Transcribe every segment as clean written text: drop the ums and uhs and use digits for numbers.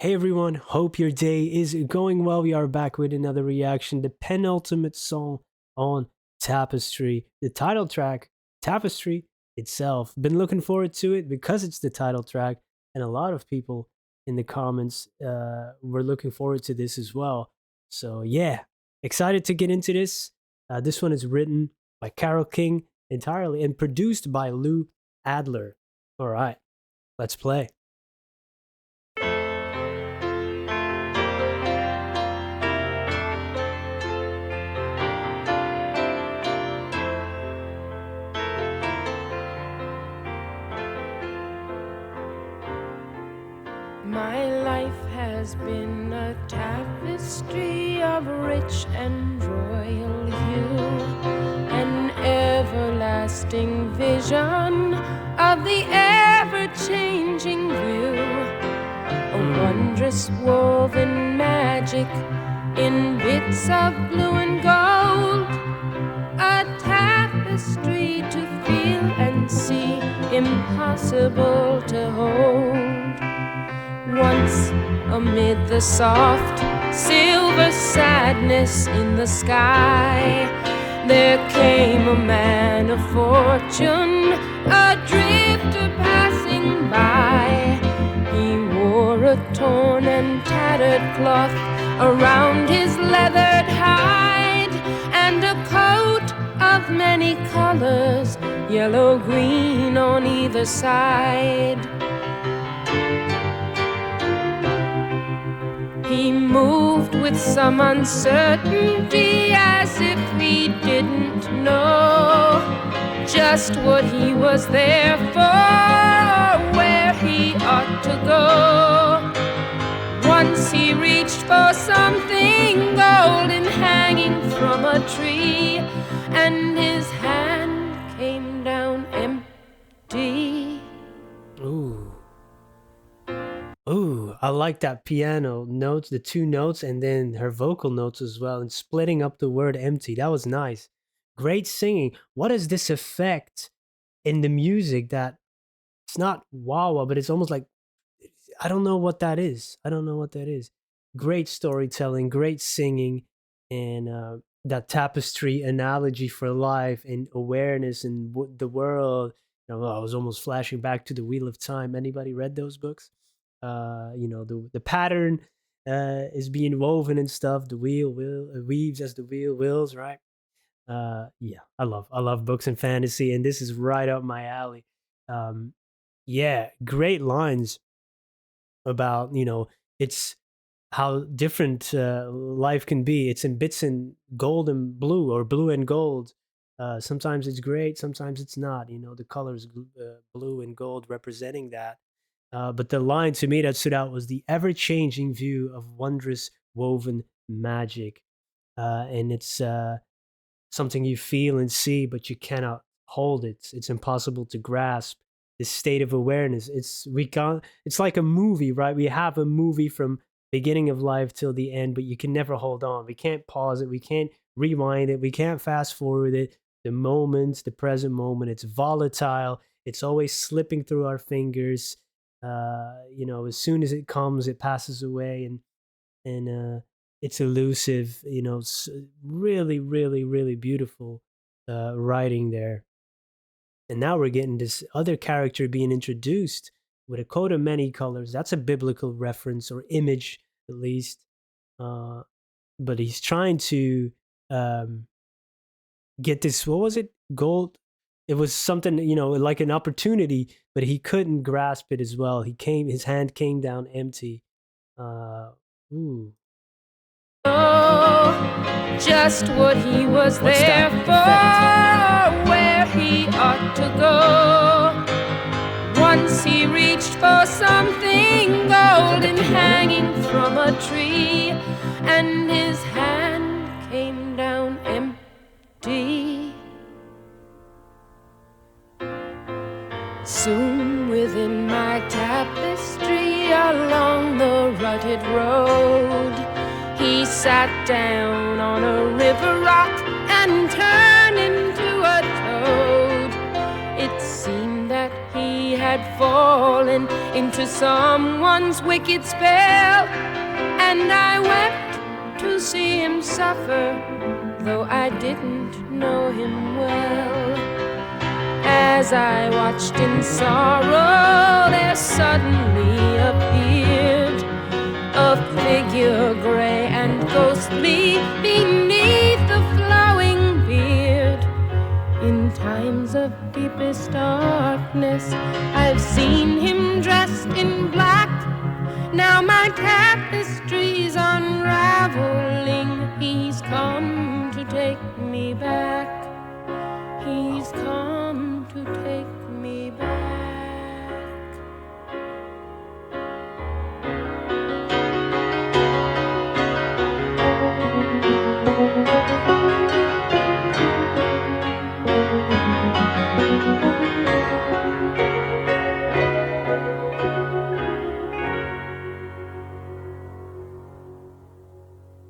Hey everyone, hope your day is going well. We are back with another reaction. The penultimate song on Tapestry, the title track, Tapestry itself. Been looking forward to it because it's the title track, and a lot of people in the comments were looking forward to this as well. So, yeah, excited to get into this. This one is written by Carole King entirely and produced by Lou Adler. All right, let's play. My life has been a tapestry of rich and royal hue, an everlasting vision of the ever-changing view, a wondrous woven magic in bits of blue and gold, a tapestry to feel and see, impossible to hold. Once, amid the soft silver sadness in the sky, there came a man of fortune, a drifter passing by. He wore a torn and tattered cloth around his leathered hide, and a coat of many colors, yellow-green on either side. He moved with some uncertainty, as if he didn't know just what he was there for, or where he ought to go. Once he reached for something golden hanging from a tree, and his hand came down empty. Ooh. Ooh, I like that piano notes, the two notes, and then her vocal notes as well, and splitting up the word empty. That was nice. Great singing. What is this effect in the music that it's not wah wah, but it's almost like I don't know what that is. I don't know what that is. Great storytelling, great singing, and that tapestry analogy for life and awareness and the world. I was almost flashing back to the Wheel of Time. Anybody read those books? The pattern is being woven and stuff. The wheel weaves as the wheel wills, right? Yeah, I love books and fantasy, and this is right up my alley. Um, yeah, great lines about it's how different life can be. It's in bits and gold and blue, or blue and gold. Sometimes it's great, sometimes it's not. The colors blue and gold representing that. But the line to me that stood out was the ever changing view of wondrous woven magic. And it's something you feel and see, but you cannot hold it. It's impossible to grasp this state of awareness. It's like a movie, right? We have a movie from beginning of life till the end, but you can never hold on. We can't pause it. We can't rewind it. We can't fast forward it. The present moment, it's volatile. It's always slipping through our fingers. As soon as it comes, it passes away, and it's elusive. Really, really, really beautiful writing there. And now we're getting this other character being introduced with a coat of many colors. That's a biblical reference or image, at least. Uh, but he's trying to um, get this. What was it? Gold. It was something, like an opportunity, but he couldn't grasp it as well. His hand came down empty. Uh, ooh, Just what he was what's there that for, where he ought to go. Once he reached for something golden hanging from a tree, and his hand came down empty. Soon within my tapestry, along the rutted road, he sat down on a river rock and turned into a toad. It seemed that he had fallen into someone's wicked spell, and I wept to see him suffer, though I didn't know him well. As I watched in sorrow, there suddenly appeared a figure gray and ghostly beneath the flowing beard. In times of deepest darkness, I've seen him dressed in black. Now my tapestry's unraveling. He's come to take me back. He's come to take me back.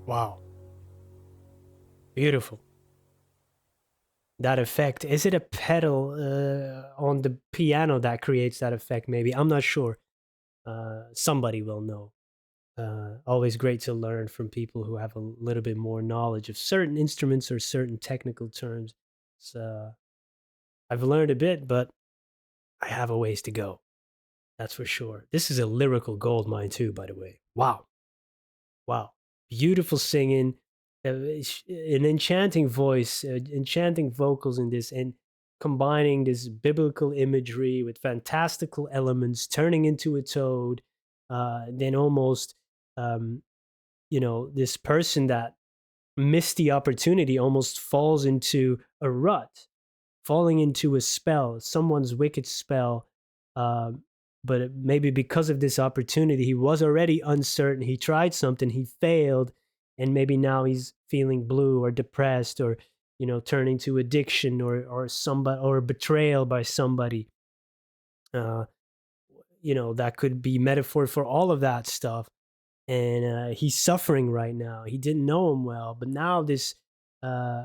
Wow. Beautiful. That effect. Is it a pedal on the piano that creates that effect? Maybe. I'm not sure. Somebody will know. Always great to learn from people who have a little bit more knowledge of certain instruments or certain technical terms. So I've learned a bit, but I have a ways to go. That's for sure. This is a lyrical gold mine too, by the way. Wow. Wow. Beautiful singing, an enchanting voice, enchanting vocals in this, and combining this biblical imagery with fantastical elements, turning into a toad, then almost, um, this person that missed the opportunity almost falls into a rut, falling into a spell, someone's wicked spell. Um, but maybe because of this opportunity, he was already uncertain. He tried something, he failed, and maybe now he's feeling blue or depressed, or turning to addiction, or somebody, or betrayal by somebody. Uh, that could be metaphor for all of that stuff. And he's suffering right now. He didn't know him well, but now this uh,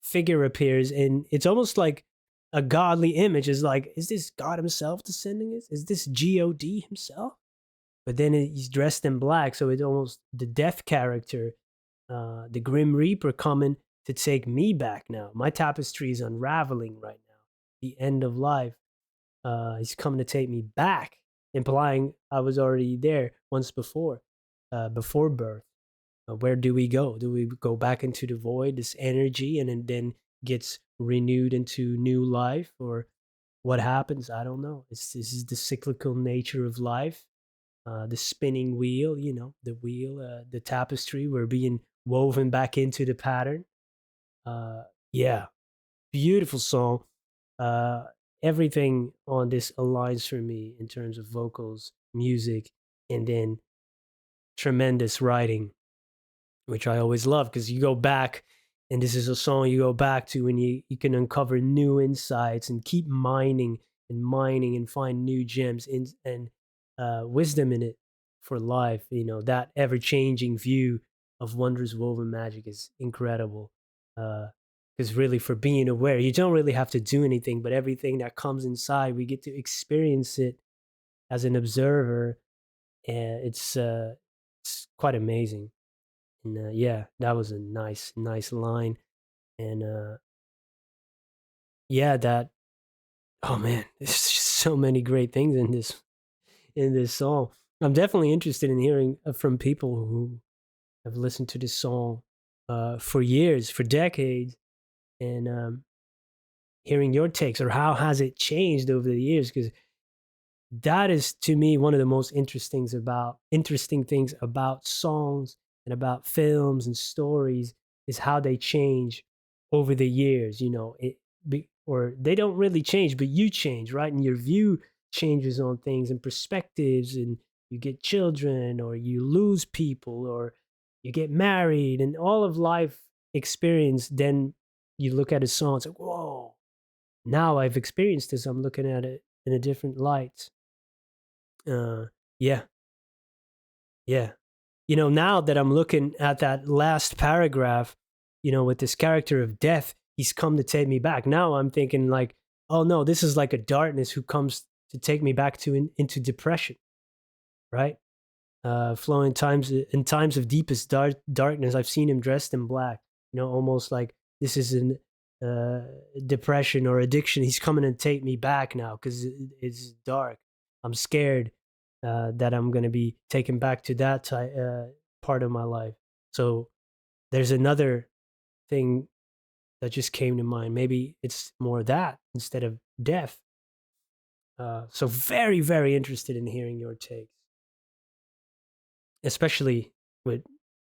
figure appears, and it's almost like a godly image. Is like, is this God himself descending? Is this God himself? But then he's dressed in black, so it's almost the death character, the Grim Reaper coming to take me back now. My tapestry is unraveling right now. The end of life. He's coming to take me back, implying I was already there once before birth. Where do we go? Do we go back into the void, this energy, and then gets renewed into new life, or what happens? I don't know. This is the cyclical nature of life, the spinning wheel. The wheel, the tapestry. We're being woven back into the pattern. Yeah, beautiful song. Uh, Everything on this aligns for me in terms of vocals, music, and then tremendous writing, which I always love, because you go back, and this is a song you go back to, and you can uncover new insights and keep mining and find new gems and wisdom in it for life. That ever changing view of wondrous woven magic is incredible. Because really, for being aware, you don't really have to do anything, but everything that comes inside, we get to experience it as an observer, and it's quite amazing. And yeah, that was a nice line. And yeah, that, oh man, there's just so many great things in this song. I'm definitely interested in hearing from people who have listened to this song for years, for decades, and hearing your takes, or how has it changed over the years? Because that is, to me, one of the most interesting things about songs and about films and stories, is how they change over the years. Or they don't really change, but you change, right? And your view changes on things and perspectives, and you get children, or you lose people, or you get married, and all of life experience. Then you look at a song, it's like, whoa, now I've experienced this, I'm looking at it in a different light. uh yeah, yeah. Now that I'm looking at that last paragraph, with this character of death, he's come to take me back. Now I'm thinking like, oh no, this is like a darkness who comes to take me back to into depression, right? Flowing times in times of deepest darkness, I've seen him dressed in black. Almost like this is an uh, depression or addiction. He's coming to take me back now because it's dark. I'm scared that I'm going to be taken back to that part of my life. So there's another thing that just came to mind. Maybe it's more that instead of death. So very, very interested in hearing your takes, especially with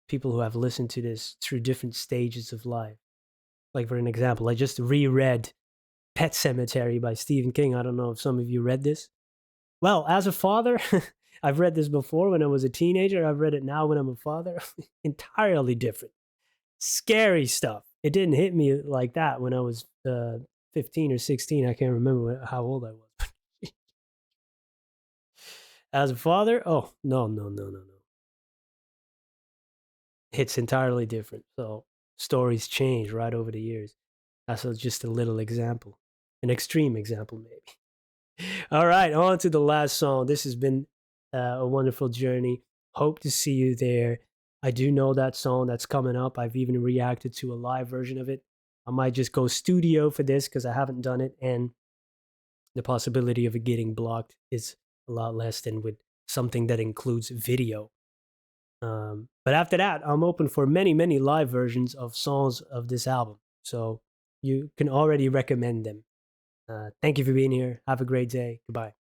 people who have listened to this through different stages of life. Like, for an example, I just reread Pet Cemetery by Stephen King. I don't know if some of you read this. Well, as a father, I've read this before when I was a teenager. I've read it now when I'm a father. Entirely different. Scary stuff. It didn't hit me like that when I was 15 or 16. I can't remember how old I was. As a father, oh, no, no, no, no, no. It's entirely different. So stories change right over the years. That's just a little example, an extreme example, maybe. All right, on to the last song. This has been a wonderful journey. Hope to see you there. I do know that song that's coming up. I've even reacted to a live version of it. I might just go studio for this because I haven't done it, and the possibility of it getting blocked is a lot less than with something that includes video. But after that, I'm open for many, many live versions of songs of this album. So you can already recommend them. Thank you for being here. Have a great day. Goodbye.